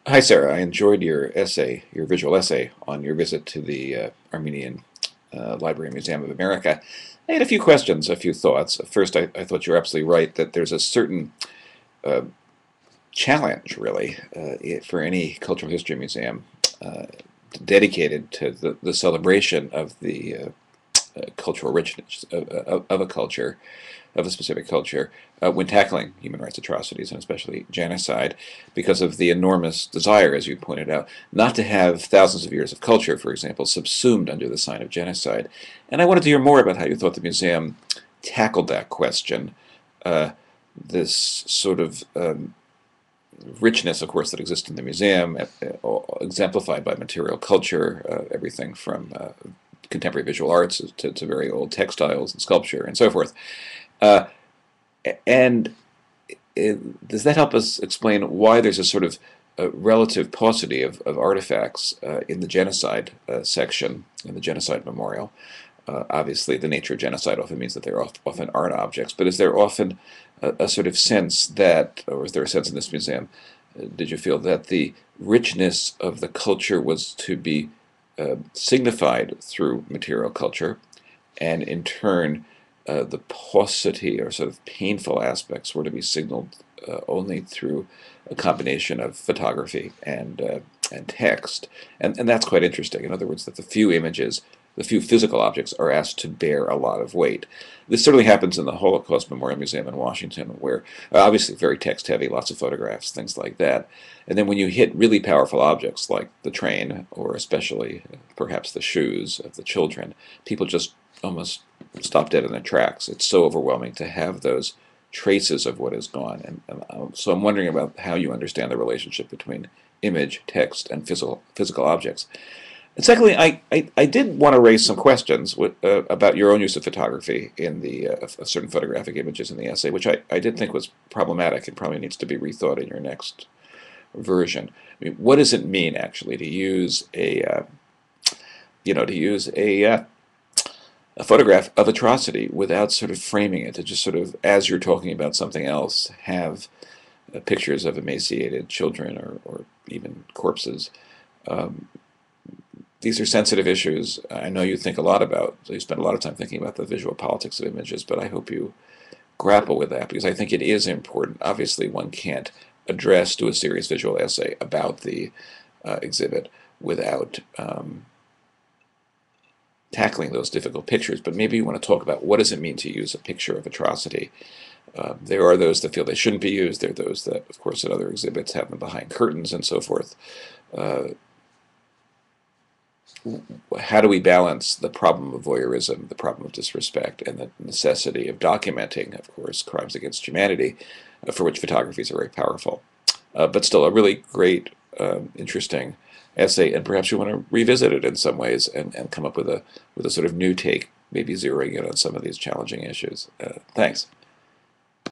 Hi, Sarah. I enjoyed your essay, your visual essay on your visit to the Armenian Library and Museum of America. I had a few questions, a few thoughts. First, I thought you were absolutely right that there's a certain uh, challenge, really, for any cultural history museum uh, dedicated to the celebration of the cultural richness of a culture, of a specific culture, when tackling human rights atrocities and especially genocide, because of the enormous desire, as you pointed out, not to have thousands of years of culture, for example, subsumed under the sign of genocide. And I wanted to hear more about how you thought the museum tackled that question. Uh, this sort of richness, of course, that exists in the museum, exemplified by material culture, everything from contemporary visual arts to very old textiles and sculpture and so forth. Uh, and does that help us explain why there's a sort of relative paucity of artifacts in the genocide section, in the genocide memorial? Obviously, the nature of genocide often means that there often aren't objects, but is there often a sort of sense that, or is there a sense in this museum, did you feel that the richness of the culture was to be signified through material culture, and in turn, the paucity or sort of painful aspects were to be signaled only through a combination of photography and text, and that's quite interesting. In other words, that the few physical objects are asked to bear a lot of weight. This certainly happens in the Holocaust Memorial Museum in Washington, where obviously very text heavy, lots of photographs, things like that. And then when you hit really powerful objects like the train, or especially perhaps the shoes of the children, people just almost stop dead in their tracks. It's so overwhelming to have those traces of what is gone. So I'm wondering about how you understand the relationship between image, text, and physical objects. And secondly, I did want to raise some questions about your own use of photography in the of certain photographic images in the essay, which I did think was problematic and probably needs to be rethought in your next version. I mean, what does it mean actually to use a photograph of atrocity without sort of framing it, to just sort of, as you're talking about something else, have pictures of emaciated children or even corpses? Um, these are sensitive issues. I know you think a lot about, so you spend a lot of time thinking about the visual politics of images, but I hope you grapple with that because I think it is important. Obviously, one can't do a serious visual essay about the exhibit without tackling those difficult pictures, but maybe you want to talk about what does it mean to use a picture of atrocity. There are those that feel they shouldn't be used. There are those that, of course, at other exhibits have them behind curtains and so forth. Uh, how do we balance the problem of voyeurism, the problem of disrespect, and the necessity of documenting, of course, crimes against humanity, for which photography is very powerful? But still, a really great, interesting essay, and perhaps you want to revisit it in some ways and come up with a sort of new take, maybe zeroing in on some of these challenging issues. Thanks.